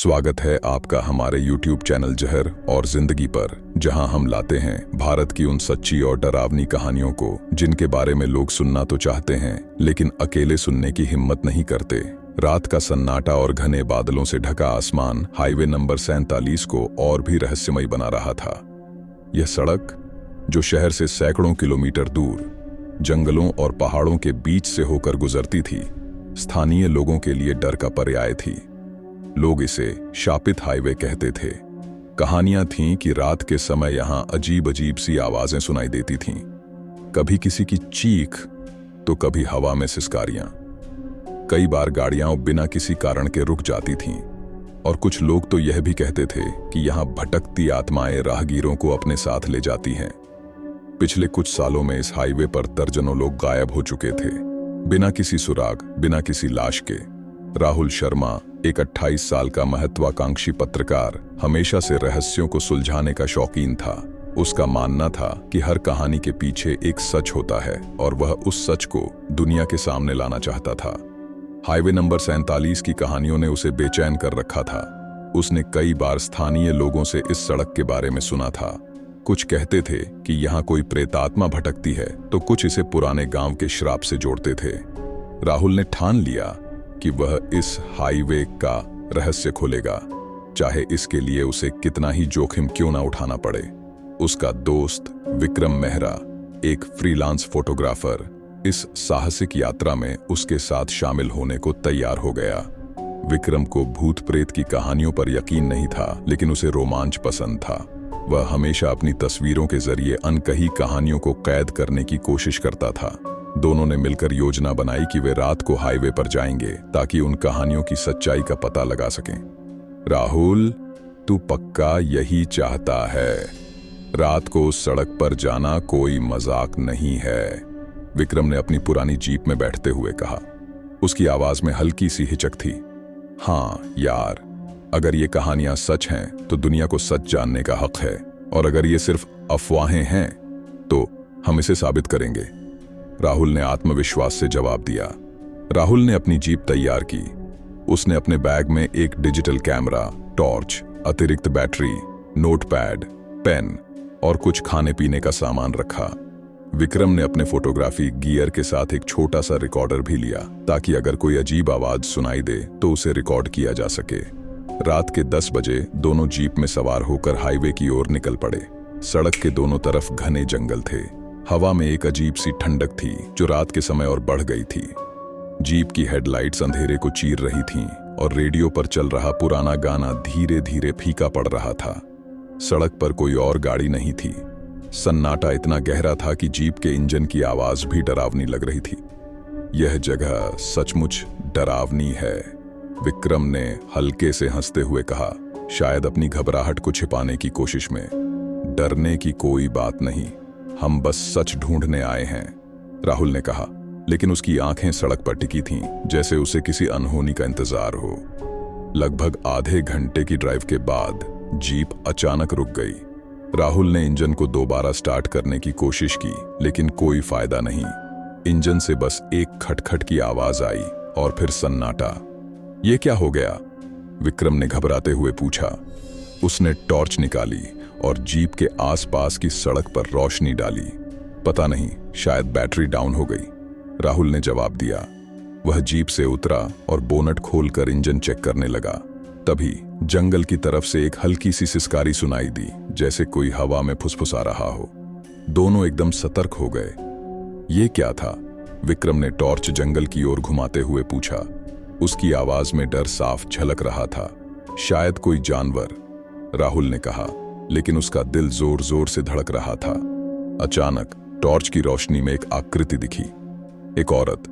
स्वागत है आपका हमारे YouTube चैनल जहर और जिंदगी पर, जहां हम लाते हैं भारत की उन सच्ची और डरावनी कहानियों को जिनके बारे में लोग सुनना तो चाहते हैं लेकिन अकेले सुनने की हिम्मत नहीं करते। रात का सन्नाटा और घने बादलों से ढका आसमान हाईवे नंबर 47 को और भी रहस्यमय बना रहा था। यह सड़क, जो शहर से सैकड़ों किलोमीटर दूर जंगलों और पहाड़ों के बीच से होकर गुजरती थी, स्थानीय लोगों के लिए डर का पर्याय थी। लोग इसे शापित हाईवे कहते थे। कहानियां थीं कि रात के समय यहां अजीब अजीब सी आवाजें सुनाई देती थीं, कभी किसी की चीख तो कभी हवा में सिसकारियां। कई बार गाड़ियां बिना किसी कारण के रुक जाती थीं और कुछ लोग तो यह भी कहते थे कि यहां भटकती आत्माएं राहगीरों को अपने साथ ले जाती हैं। पिछले कुछ सालों में इस हाईवे पर दर्जनों लोग गायब हो चुके थे, बिना किसी सुराग, बिना किसी लाश के। राहुल शर्मा, एक 28 साल का महत्वाकांक्षी पत्रकार, हमेशा से रहस्यों को सुलझाने का शौकीन था। उसका मानना था कि हर कहानी के पीछे एक सच होता है और वह उस सच को दुनिया के सामने लाना चाहता था। हाईवे नंबर 47 की कहानियों ने उसे बेचैन कर रखा था। उसने कई बार स्थानीय लोगों से इस सड़क के बारे में सुना था। कुछ कहते थे कि यहाँ कोई प्रेतात्मा भटकती है, तो कुछ इसे पुराने गांव के श्राप से जोड़ते थे। राहुल ने ठान लिया कि वह इस हाईवे का रहस्य खोलेगा, चाहे इसके लिए उसे कितना ही जोखिम क्यों ना उठाना पड़े। उसका दोस्त विक्रम मेहरा, एक फ्रीलांस फोटोग्राफर, इस साहसिक यात्रा में उसके साथ शामिल होने को तैयार हो गया। विक्रम को भूत प्रेत की कहानियों पर यकीन नहीं था, लेकिन उसे रोमांच पसंद था। वह हमेशा अपनी तस्वीरों के जरिए अनकही कहानियों को कैद करने की कोशिश करता था। दोनों ने मिलकर योजना बनाई कि वे रात को हाईवे पर जाएंगे ताकि उन कहानियों की सच्चाई का पता लगा सकें। राहुल, तू पक्का यही चाहता है? रात को उस सड़क पर जाना कोई मजाक नहीं है, विक्रम ने अपनी पुरानी जीप में बैठते हुए कहा। उसकी आवाज में हल्की सी हिचक थी। हाँ यार, अगर ये कहानियां सच हैं तो दुनिया को सच जानने का हक है, और अगर ये सिर्फ अफवाहें हैं तो हम इसे साबित करेंगे, राहुल ने आत्मविश्वास से जवाब दिया। राहुल ने अपनी जीप तैयार की। उसने अपने बैग में एक डिजिटल कैमरा, टॉर्च, अतिरिक्त बैटरी, नोटपैड, पेन और कुछ खाने पीने का सामान रखा। विक्रम ने अपने फोटोग्राफी गियर के साथ एक छोटा सा रिकॉर्डर भी लिया, ताकि अगर कोई अजीब आवाज सुनाई दे तो उसे रिकॉर्ड किया जा सके। रात के 10 बजे दोनों जीप में सवार होकर हाईवे की ओर निकल पड़े। सड़क के दोनों तरफ घने जंगल थे। हवा में एक अजीब सी ठंडक थी जो रात के समय और बढ़ गई थी। जीप की हेडलाइट्स अंधेरे को चीर रही थीं और रेडियो पर चल रहा पुराना गाना धीरे धीरे फीका पड़ रहा था। सड़क पर कोई और गाड़ी नहीं थी। सन्नाटा इतना गहरा था कि जीप के इंजन की आवाज भी डरावनी लग रही थी। यह जगह सचमुच डरावनी है, विक्रम ने हल्के से हंसते हुए कहा, शायद अपनी घबराहट को छिपाने की कोशिश में। डरने की कोई बात नहीं, हम बस सच ढूंढने आए हैं, राहुल ने कहा, लेकिन उसकी आंखें सड़क पर टिकी थीं, जैसे उसे किसी अनहोनी का इंतजार हो। लगभग आधे घंटे की ड्राइव के बाद जीप अचानक रुक गई। राहुल ने इंजन को दोबारा स्टार्ट करने की कोशिश की, लेकिन कोई फायदा नहीं। इंजन से बस एक खटखट की आवाज आई और फिर सन्नाटा। ये क्या हो गया? विक्रम ने घबराते हुए पूछा। उसने टॉर्च निकाली और जीप के आसपास की सड़क पर रोशनी डाली। पता नहीं, शायद बैटरी डाउन हो गई, राहुल ने जवाब दिया। वह जीप से उतरा और बोनट खोलकर इंजन चेक करने लगा। तभी जंगल की तरफ से एक हल्की सी सिसकारी सुनाई दी, जैसे कोई हवा में फुसफुसा रहा हो। दोनों एकदम सतर्क हो गए। ये क्या था? विक्रम ने टॉर्च जंगल की ओर घुमाते हुए पूछा। उसकी आवाज में डर साफ झलक रहा था। शायद कोई जानवर, राहुल ने कहा, लेकिन उसका दिल जोर जोर से धड़क रहा था। अचानक टॉर्च की रोशनी में एक आकृति दिखी। एक औरत,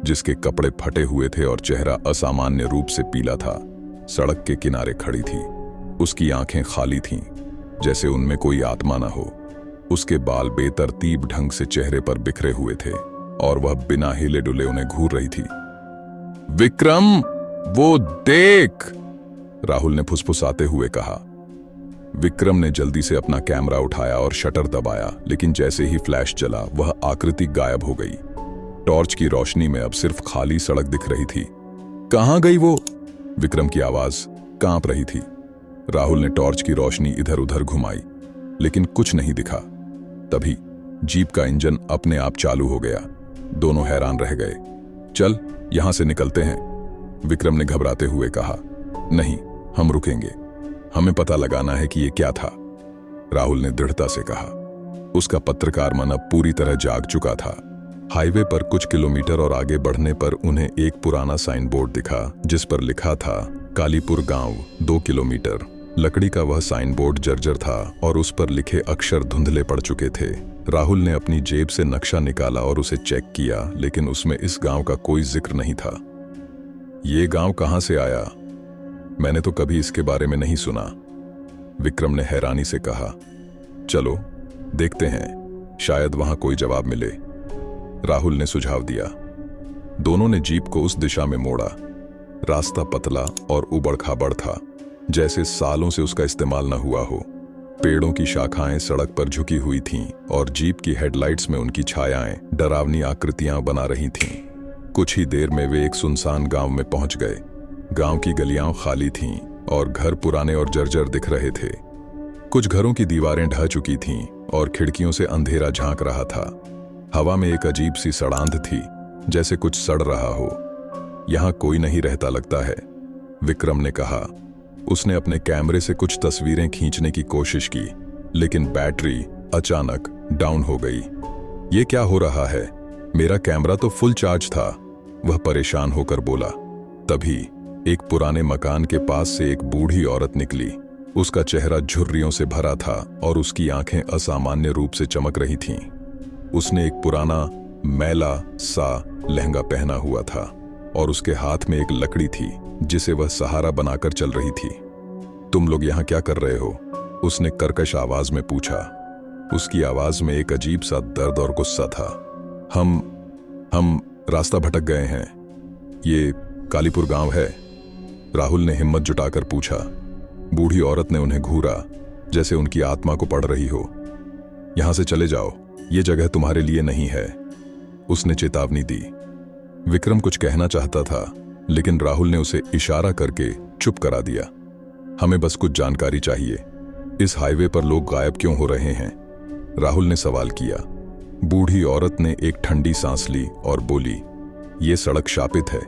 जिसके कपड़े फटे हुए थे और चेहरा असामान्य रूप से पीला था, सड़क के किनारे खड़ी थी। उसकी आंखें खाली थीं, जैसे उनमें कोई आत्मा न हो। उसके बाल बेतरतीब ढंग से चेहरे पर बिखरे हुए थे और वह बिना हिले डुले उन्हें घूर रही थी। विक्रम, वो देख, राहुल ने फुसफुसाते हुए कहा। विक्रम ने जल्दी से अपना कैमरा उठाया और शटर दबाया, लेकिन जैसे ही फ्लैश चला वह आकृति गायब हो गई। टॉर्च की रोशनी में अब सिर्फ खाली सड़क दिख रही थी। कहां गई वो? विक्रम की आवाज कांप रही थी। राहुल ने टॉर्च की रोशनी इधर उधर घुमाई, लेकिन कुछ नहीं दिखा। तभी जीप का इंजन अपने आप चालू हो गया। दोनों हैरान रह गए। चल यहां से निकलते हैं, विक्रम ने घबराते हुए कहा। नहीं, हम रुकेंगे, हमें पता लगाना है कि ये क्या था, राहुल ने दृढ़ता से कहा। उसका पत्रकार मन अब पूरी तरह जाग चुका था। हाईवे पर कुछ किलोमीटर और आगे बढ़ने पर उन्हें एक पुराना साइन बोर्ड दिखा, जिस पर लिखा था कालीपुर गांव 2 किलोमीटर। लकड़ी का वह साइन बोर्ड जर्जर था और उस पर लिखे अक्षर धुंधले पड़ चुके थे। राहुल ने अपनी जेब से नक्शा निकाला और उसे चेक किया, लेकिन उसमें इस गांव का कोई जिक्र नहीं था। ये गांव कहां से आया? मैंने तो कभी इसके बारे में नहीं सुना, विक्रम ने हैरानी से कहा। चलो देखते हैं, शायद वहां कोई जवाब मिले, राहुल ने सुझाव दिया। दोनों ने जीप को उस दिशा में मोड़ा। रास्ता पतला और उबड़-खाबड़ था, जैसे सालों से उसका इस्तेमाल न हुआ हो। पेड़ों की शाखाएं सड़क पर झुकी हुई थीं और जीप की हेडलाइट्स में उनकी छायाएं डरावनी आकृतियां बना रही थीं। कुछ ही देर में वे एक सुनसान गांव में पहुंच गए। गांव की गलियां खाली थीं और घर पुराने और जर्जर दिख रहे थे। कुछ घरों की दीवारें ढह चुकी थीं और खिड़कियों से अंधेरा झांक रहा था। हवा में एक अजीब सी सड़ांध थी, जैसे कुछ सड़ रहा हो। यहां कोई नहीं रहता लगता है, विक्रम ने कहा। उसने अपने कैमरे से कुछ तस्वीरें खींचने की कोशिश की, लेकिन बैटरी अचानक डाउन हो गई। ये क्या हो रहा है? मेरा कैमरा तो फुल चार्ज था, वह परेशान होकर बोला। तभी एक पुराने मकान के पास से एक बूढ़ी औरत निकली। उसका चेहरा झुर्रियों से भरा था और उसकी आंखें असामान्य रूप से चमक रही थीं। उसने एक पुराना मैला सा लहंगा पहना हुआ था और उसके हाथ में एक लकड़ी थी, जिसे वह सहारा बनाकर चल रही थी। तुम लोग यहाँ क्या कर रहे हो? उसने कर्कश आवाज में पूछा। उसकी आवाज में एक अजीब सा दर्द और गुस्सा था। हम रास्ता भटक गए हैं। ये कालीपुर गांव है, राहुल ने हिम्मत जुटाकर पूछा। बूढ़ी औरत ने उन्हें घूरा, जैसे उनकी आत्मा को पड़ रही हो। यहां से चले जाओ, ये जगह तुम्हारे लिए नहीं है, उसने चेतावनी दी। विक्रम कुछ कहना चाहता था, लेकिन राहुल ने उसे इशारा करके चुप करा दिया। हमें बस कुछ जानकारी चाहिए, इस हाईवे पर लोग गायब क्यों हो रहे हैं? राहुल ने सवाल किया। बूढ़ी औरत ने एक ठंडी सांस ली और बोली, ये सड़क शापित है।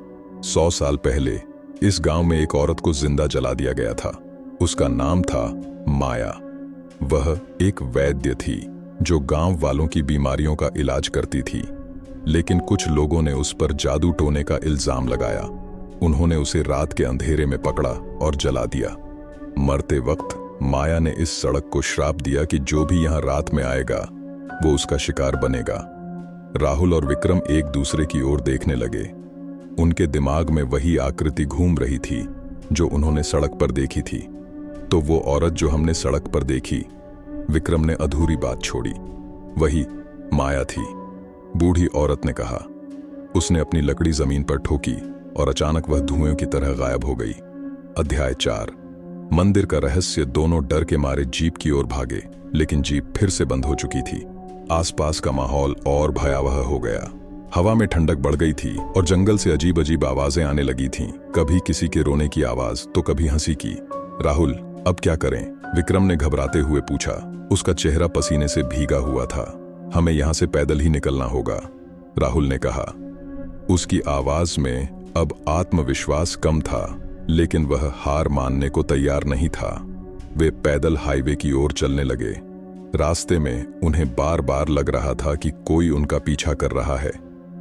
100 साल पहले इस गांव में एक औरत को जिंदा जला दिया गया था। उसका नाम था माया। वह एक वैद्य थी जो गांव वालों की बीमारियों का इलाज करती थी, लेकिन कुछ लोगों ने उस पर जादू टोने का इल्जाम लगाया। उन्होंने उसे रात के अंधेरे में पकड़ा और जला दिया। मरते वक्त माया ने इस सड़क को श्राप दिया कि जो भी यहां रात में आएगा वो उसका शिकार बनेगा। राहुल और विक्रम एक दूसरे की ओर देखने लगे। उनके दिमाग में वही आकृति घूम रही थी जो उन्होंने सड़क पर देखी थी। तो वो औरत जो हमने सड़क पर देखी, विक्रम ने अधूरी बात छोड़ी। वही माया थी, बूढ़ी औरत ने कहा। उसने अपनी लकड़ी जमीन पर ठोकी और अचानक वह धुएं की तरह गायब हो गई। अध्याय 4। मंदिर का रहस्य। दोनों डर के मारे जीप की ओर भागे, लेकिन जीप फिर से बंद हो चुकी थी। आसपास का माहौल और भयावह हो गया। हवा में ठंडक बढ़ गई थी और जंगल से अजीब अजीब आवाजें आने लगी थीं। कभी किसी के रोने की आवाज तो कभी हंसी की। राहुल, अब क्या करें? विक्रम ने घबराते हुए पूछा। उसका चेहरा पसीने से भीगा हुआ था। हमें यहां से पैदल ही निकलना होगा, राहुल ने कहा। उसकी आवाज में अब आत्मविश्वास कम था, लेकिन वह हार मानने को तैयार नहीं था। वे पैदल हाईवे की ओर चलने लगे। रास्ते में उन्हें बार बार लग रहा था कि कोई उनका पीछा कर रहा है।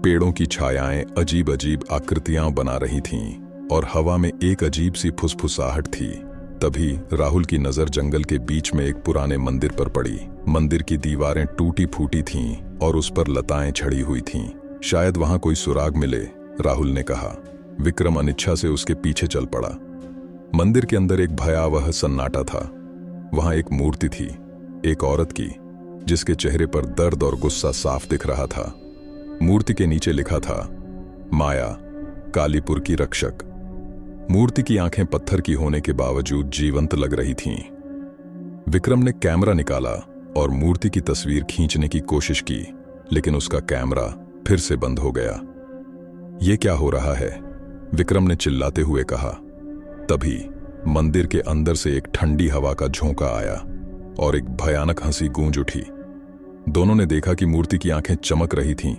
पेड़ों की छायाएं अजीब अजीब आकृतियां बना रही थीं और हवा में एक अजीब सी फुसफुसाहट थी। तभी राहुल की नजर जंगल के बीच में एक पुराने मंदिर पर पड़ी। मंदिर की दीवारें टूटी फूटी थीं और उस पर लताएं छड़ी हुई थीं। शायद वहां कोई सुराग मिले, राहुल ने कहा। विक्रम अनिच्छा से उसके पीछे चल पड़ा। मंदिर के अंदर एक भयावह सन्नाटा था। वहां एक मूर्ति थी, एक औरत की, जिसके चेहरे पर दर्द और गुस्सा साफ दिख रहा था। मूर्ति के नीचे लिखा था, माया, कालीपुर की रक्षक। मूर्ति की आंखें पत्थर की होने के बावजूद जीवंत लग रही थीं। विक्रम ने कैमरा निकाला और मूर्ति की तस्वीर खींचने की कोशिश की, लेकिन उसका कैमरा फिर से बंद हो गया। यह क्या हो रहा है? विक्रम ने चिल्लाते हुए कहा। तभी मंदिर के अंदर से एक ठंडी हवा का झोंका आया और एक भयानक हंसी गूंज उठी। दोनों ने देखा कि मूर्ति की आंखें चमक रही थीं,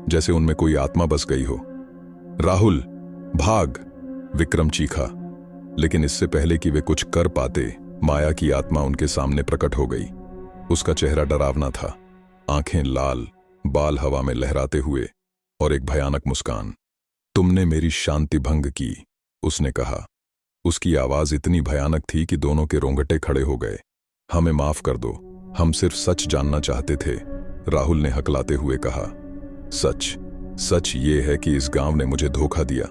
जैसे उनमें कोई आत्मा बस गई हो। राहुल, भाग! विक्रम चीखा, लेकिन इससे पहले कि वे कुछ कर पाते, माया की आत्मा उनके सामने प्रकट हो गई। उसका चेहरा डरावना था, आंखें लाल, बाल हवा में लहराते हुए और एक भयानक मुस्कान। तुमने मेरी शांति भंग की, उसने कहा। उसकी आवाज इतनी भयानक थी कि दोनों के रोंगटे खड़े हो गए। हमें माफ कर दो, हम सिर्फ सच जानना चाहते थे, राहुल ने हकलाते हुए कहा। सच ये है कि इस गांव ने मुझे धोखा दिया,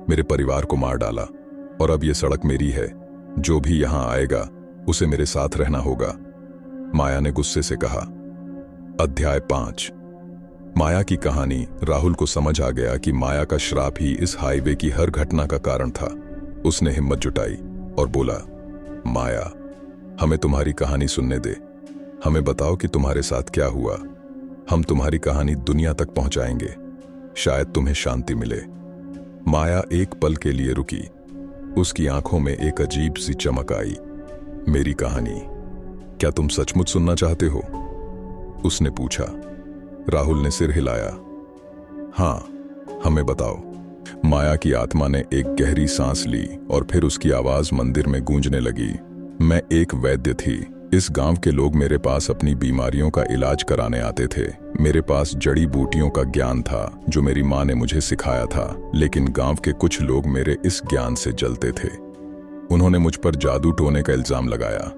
मेरे परिवार को मार डाला, और अब ये सड़क मेरी है। जो भी यहां आएगा उसे मेरे साथ रहना होगा, माया ने गुस्से से कहा। अध्याय 5। माया की कहानी। राहुल को समझ आ गया कि माया का श्राप ही इस हाईवे की हर घटना का कारण था। उसने हिम्मत जुटाई और बोला, माया, हमें तुम्हारी कहानी सुनने दे। हमें बताओ कि तुम्हारे साथ क्या हुआ। हम तुम्हारी कहानी दुनिया तक पहुंचाएंगे, शायद तुम्हें शांति मिले। माया एक पल के लिए रुकी। उसकी आंखों में एक अजीब सी चमक आई। मेरी कहानी, क्या तुम सचमुच सुनना चाहते हो? उसने पूछा। राहुल ने सिर हिलाया। हाँ, हमें बताओ। माया की आत्मा ने एक गहरी सांस ली और फिर उसकी आवाज मंदिर में गूंजने लगी। मैं एक वैद्य थी। इस गांव के लोग मेरे पास अपनी बीमारियों का इलाज कराने आते थे। मेरे पास जड़ी बूटियों का ज्ञान था जो मेरी माँ ने मुझे सिखाया था, लेकिन गांव के कुछ लोग मेरे इस ज्ञान से जलते थे। उन्होंने मुझ पर जादू टोने का इल्जाम लगाया।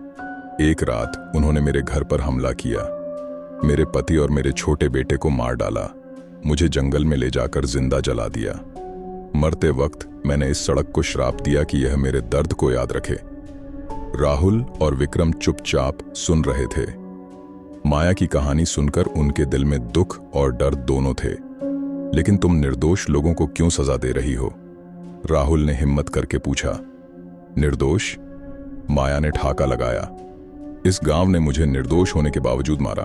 एक रात उन्होंने मेरे घर पर हमला किया, मेरे पति और मेरे छोटे बेटे को मार डाला, मुझे जंगल में ले जाकर जिंदा जला दिया। मरते वक्त मैंने इस सड़क को श्राप दिया कि यह मेरे दर्द को याद रखे। राहुल और विक्रम चुपचाप सुन रहे थे। माया की कहानी सुनकर उनके दिल में दुख और डर दोनों थे। लेकिन तुम निर्दोष लोगों को क्यों सजा दे रही हो? राहुल ने हिम्मत करके पूछा। निर्दोष? माया ने ठाका लगाया। इस गांव ने मुझे निर्दोष होने के बावजूद मारा।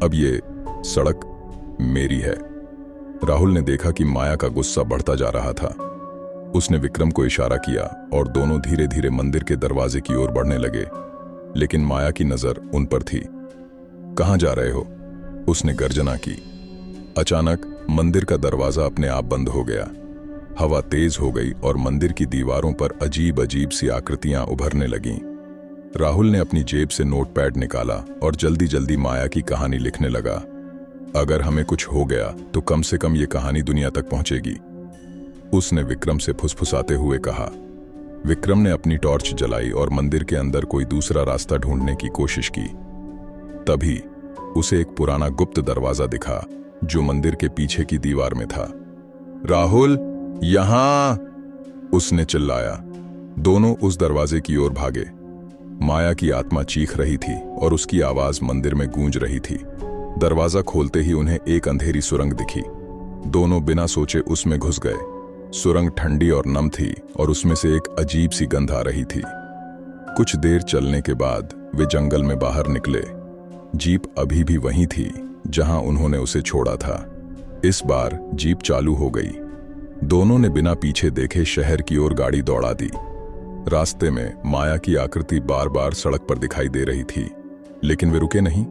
अब ये सड़क मेरी है। राहुल ने देखा कि माया का गुस्सा बढ़ता जा रहा था। उसने विक्रम को इशारा किया और दोनों धीरे धीरे मंदिर के दरवाजे की ओर बढ़ने लगे, लेकिन माया की नजर उन पर थी। कहां जा रहे हो? उसने गर्जना की। अचानक मंदिर का दरवाजा अपने आप बंद हो गया। हवा तेज हो गई और मंदिर की दीवारों पर अजीब अजीब सी आकृतियां उभरने लगीं। राहुल ने अपनी जेब से नोटपैड निकाला और जल्दी जल्दी माया की कहानी लिखने लगा। अगर हमें कुछ हो गया तो कम से कम ये कहानी दुनिया तक पहुंचेगी, उसने विक्रम से फुसफुसाते हुए कहा। विक्रम ने अपनी टॉर्च जलाई और मंदिर के अंदर कोई दूसरा रास्ता ढूंढने की कोशिश की। तभी उसे एक पुराना गुप्त दरवाजा दिखा जो मंदिर के पीछे की दीवार में था। राहुल, यहां! उसने चिल्लाया। दोनों उस दरवाजे की ओर भागे। माया की आत्मा चीख रही थी और उसकी आवाज मंदिर में गूंज रही थी। दरवाजा खोलते ही उन्हें एक अंधेरी सुरंग दिखी। दोनों बिना सोचे उसमें घुस गए। सुरंग ठंडी और नम थी और उसमें से एक अजीब सी गंध आ रही थी। कुछ देर चलने के बाद वे जंगल में बाहर निकले। जीप अभी भी वहीं थी जहां उन्होंने उसे छोड़ा था। इस बार जीप चालू हो गई। दोनों ने बिना पीछे देखे शहर की ओर गाड़ी दौड़ा दी। रास्ते में माया की आकृति बार बार सड़क पर दिखाई दे रही थी, लेकिन वे रुके नहीं।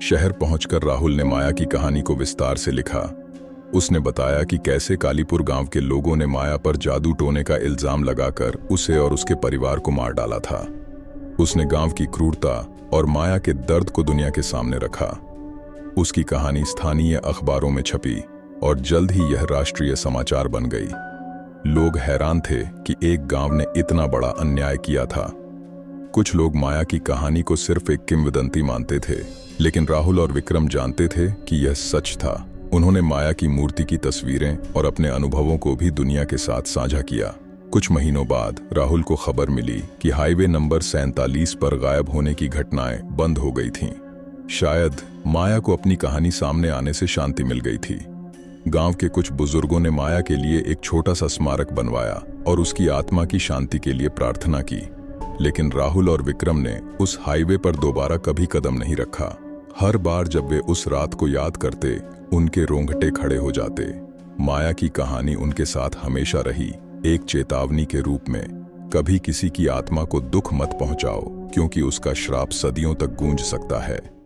शहर पहुंचकर राहुल ने माया की कहानी को विस्तार से लिखा। उसने बताया कि कैसे कालीपुर गांव के लोगों ने माया पर जादू टोने का इल्जाम लगाकर उसे और उसके परिवार को मार डाला था। उसने गांव की क्रूरता और माया के दर्द को दुनिया के सामने रखा। उसकी कहानी स्थानीय अखबारों में छपी और जल्द ही यह राष्ट्रीय समाचार बन गई। लोग हैरान थे कि एक गांव ने इतना बड़ा अन्याय किया था। कुछ लोग माया की कहानी को सिर्फ एक किंवदंती मानते थे, लेकिन राहुल और विक्रम जानते थे कि यह सच था। उन्होंने माया की मूर्ति की तस्वीरें और अपने अनुभवों को भी दुनिया के साथ साझा किया। कुछ महीनों बाद राहुल को खबर मिली कि हाईवे नंबर 47 पर गायब होने की घटनाएं बंद हो गई थीं। शायद माया को अपनी कहानी सामने आने से शांति मिल गई थी। गांव के कुछ बुजुर्गों ने माया के लिए एक छोटा सा स्मारक बनवाया और उसकी आत्मा की शांति के लिए प्रार्थना की। लेकिन राहुल और विक्रम ने उस हाईवे पर दोबारा कभी कदम नहीं रखा। हर बार जब वे उस रात को याद करते, उनके रोंगटे खड़े हो जाते। माया की कहानी उनके साथ हमेशा रही, एक चेतावनी के रूप में कभी किसी की आत्मा को दुख मत पहुंचाओ, क्योंकि उसका श्राप सदियों तक गूंज सकता है।